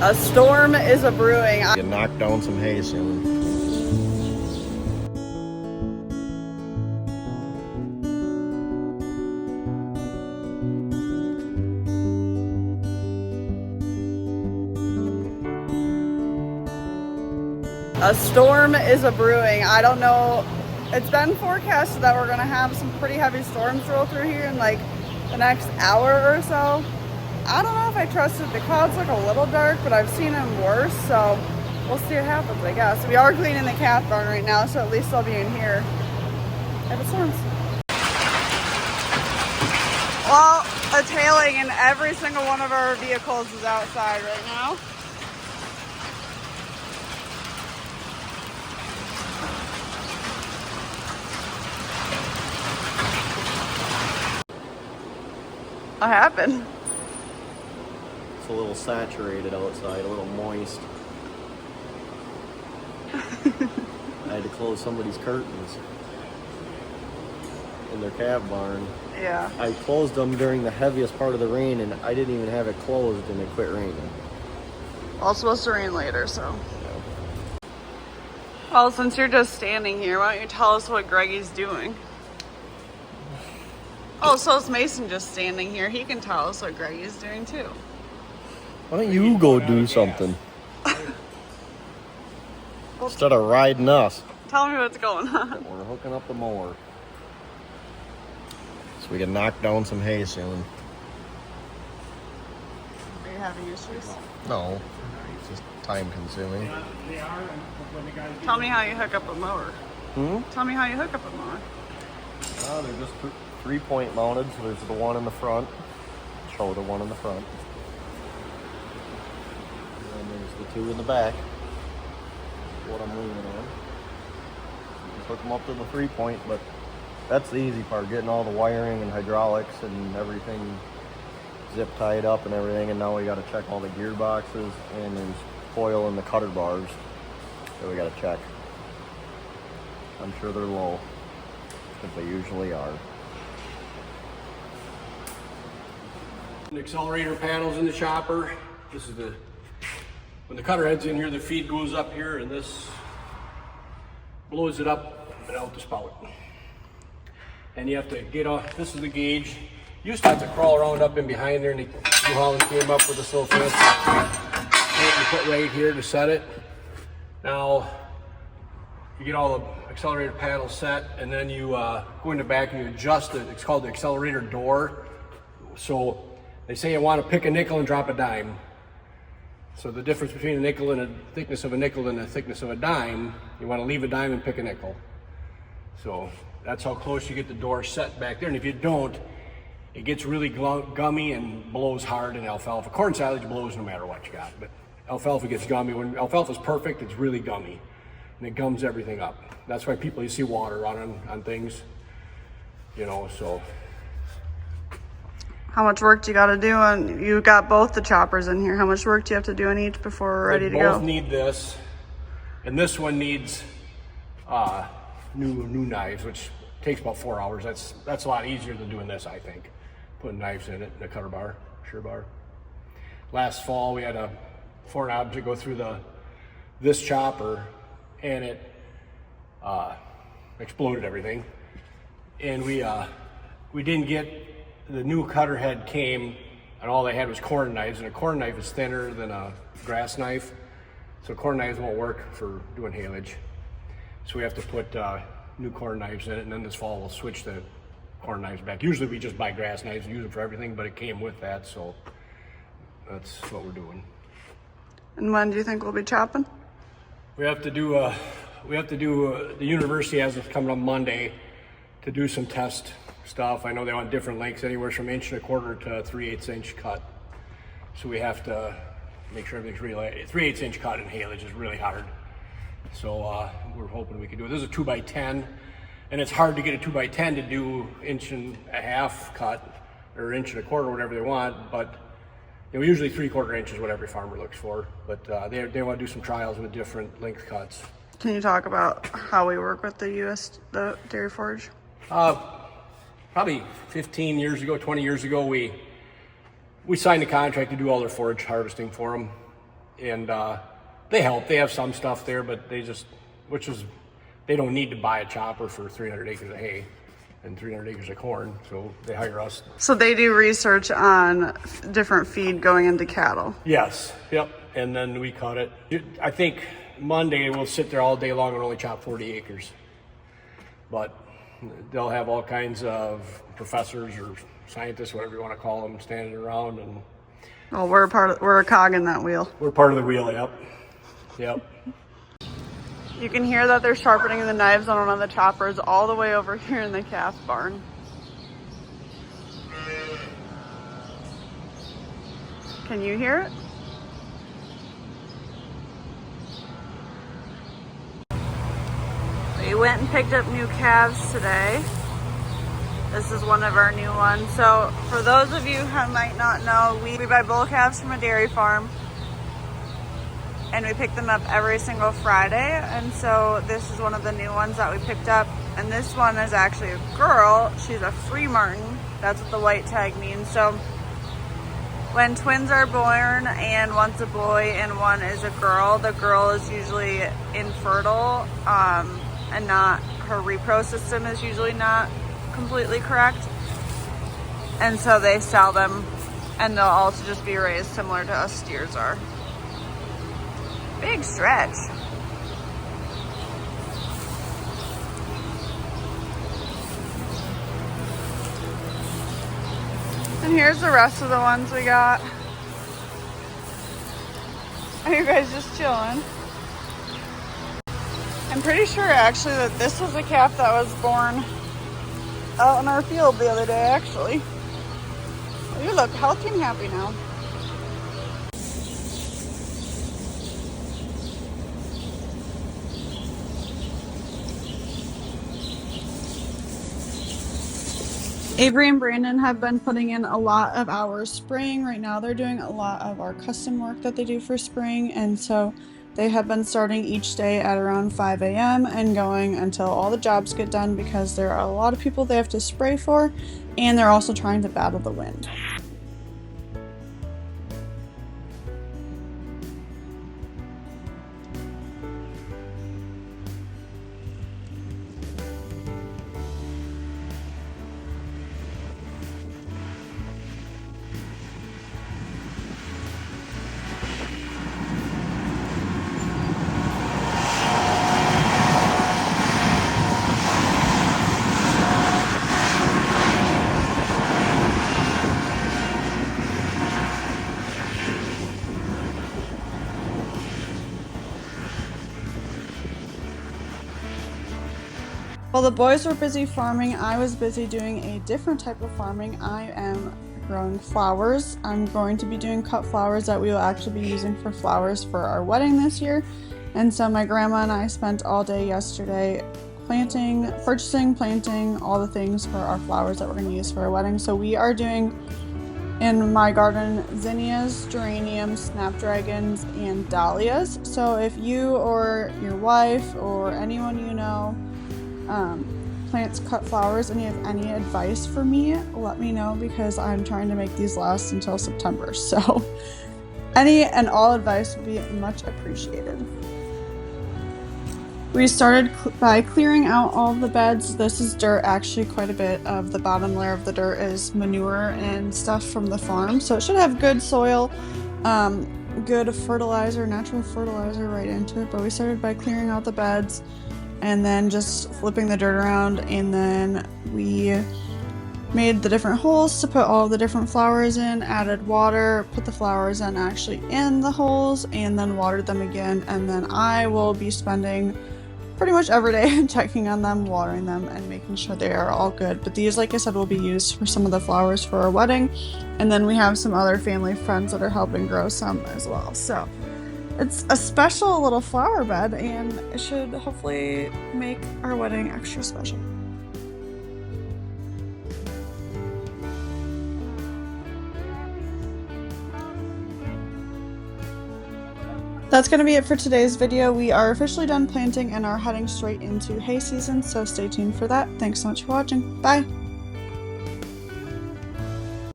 A storm is a brewing. You knocked down some hay soon. A storm is a brewing. I don't know. It's been forecasted that we're gonna have some pretty heavy storms roll through here in like the next hour or so. I don't know if I trust it. The clouds look a little dark, but I've seen them worse, so we'll see what happens, I guess. We are cleaning the calf barn right now, so at least they'll be in here if it storms. Well, it's hailing and every single one of our vehicles is outside right now. What happened? It's a little saturated outside, a little moist. I had to close somebody's curtains in their calf barn. Yeah. I closed them during the heaviest part of the rain, and I didn't even have it closed, and it quit raining. Well, it's supposed to rain later, so. Yeah. Well, since you're just standing here, why don't you tell us what Greggy's doing? Oh, so is Mason just standing here. He can tell us what Greggy's doing too. Why don't you go do something? Instead of riding us. Tell me what's going on. We're hooking up the mower. So we can knock down some hay soon. Are you having issues? No, it's just time consuming. Tell me how you hook up a mower. Tell me how you hook up a mower. They're just 3-point mounted, so there's the one in the front. Show the one in the front. And then there's the two in the back. What I'm leaning on. Just hook them up to the 3-point, but that's the easy part, getting all the wiring and hydraulics and everything zip tied up and everything. And now we got to check all the gearboxes, and there's coil in the cutter bars that we got to check. I'm sure they're low, because they usually are. The accelerator panels in the chopper. This is when the cutter head's in here, the feed goes up here, and this blows it up and out the spout. And you have to get off. This is the gauge. You used to have to crawl around up in behind there, and New Holland came up with this little fancy thing you put right here to set it. Now you get all the accelerator panels set, and then you go in the back and you adjust it. It's called the accelerator door. So they say you want to pick a nickel and drop a dime. So the difference between a nickel and the thickness of a nickel and the thickness of a dime, you want to leave a dime and pick a nickel. So that's how close you get the door set back there. And if you don't, it gets really gummy and blows hard in alfalfa. Corn silage blows no matter what you got, but alfalfa gets gummy. When alfalfa's perfect, it's really gummy, and it gums everything up. That's why you see water running on things, you know, so. How much work do you got to do on, you got both the choppers in here. How much work do you have to do on each before we're ready to go? Both need this, and this one needs new knives, which takes about 4 hours. That's a lot easier than doing this, I think. Putting knives in it, in a cutter bar, shear bar. Last fall, we had a foreign object go through this chopper, and it exploded everything. And we didn't get, the new cutter head came, and all they had was corn knives, and a corn knife is thinner than a grass knife, so corn knives won't work for doing haylage. So we have to put new corn knives in it, and then this fall we'll switch the corn knives back. Usually we just buy grass knives and use them for everything, but it came with that, so that's what we're doing. And when do you think we'll be chopping? We have to do the university has it coming on Monday to do some test stuff. I know they want different lengths, anywhere from 1.25 to 3/8 inch cut. So we have to make sure everything's really, 3/8 inch cut in haylage is really hard. So we're hoping we can do it. This is a 2x10, and it's hard to get a 2x10 to do 1.5 cut or 1.25, whatever they want. But you know, usually 3/4 inch is what every farmer looks for. But they want to do some trials with different length cuts. Can you talk about how we work with the dairy forage? Probably 15 years ago, 20 years ago, we signed a contract to do all their forage harvesting for them. and they help. They have some stuff there, but they don't need to buy a chopper for 300 acres of hay and 300 acres of corn, so they hire us. So they do research on different feed going into cattle. Yes, yep, and then we cut it. I think Monday we'll sit there all day long and only chop 40 acres. But they'll have all kinds of professors or scientists, whatever you want to call them, standing around, and well, we're a cog in that wheel. we're part of the wheel. Yep. You can hear that they're sharpening the knives on one of the choppers all the way over here in the calf barn. Can you hear it? We went and picked up new calves today. This is one of our new ones. So for those of you who might not know, we buy bull calves from a dairy farm, and we pick them up every single Friday. And so this is one of the new ones that we picked up. And this one is actually a girl. She's a free martin. That's what the white tag means. So when twins are born and one's a boy and one is a girl, the girl is usually infertile, and her repro system is usually not completely correct. And so they sell them, and they'll also just be raised similar to us steers are. Big stretch. And here's the rest of the ones we got. Are you guys just chilling? I'm pretty sure actually that this was a calf that was born out in our field the other day, actually. You look healthy and happy now. Avery and Brandon have been putting in a lot of hours spraying. Right now they're doing a lot of our custom work that they do for spraying, and so they have been starting each day at around 5 a.m. and going until all the jobs get done, because there are a lot of people they have to spray for, and they're also trying to battle the wind. While the boys were busy farming, I was busy doing a different type of farming. I am growing flowers. I'm going to be doing cut flowers that we will actually be using for flowers for our wedding this year. And so my grandma and I spent all day yesterday purchasing, planting all the things for our flowers that we're going to use for our wedding. So we are doing, in my garden, zinnias, geraniums, snapdragons, and dahlias. So if you or your wife or anyone you know plants cut flowers and you have any advice for me, let me know, because I'm trying to make these last until September. So any and all advice would be much appreciated. We started by clearing out all of the beds. This is dirt. Actually, quite a bit of the bottom layer of the dirt is manure and stuff from the farm, so it should have good soil, good fertilizer, natural fertilizer right into it. But we started by clearing out the beds and then just flipping the dirt around, and then we made the different holes to put all the different flowers in, added water, put the flowers in the holes, and then watered them again. And then I will be spending pretty much every day checking on them, watering them, and making sure they are all good. But these, like I said, will be used for some of the flowers for our wedding, and then we have some other family friends that are helping grow some as well. So it's a special little flower bed, and it should hopefully make our wedding extra special. That's going to be it for today's video. We are officially done planting and are heading straight into hay season, so stay tuned for that. Thanks so much for watching. Bye!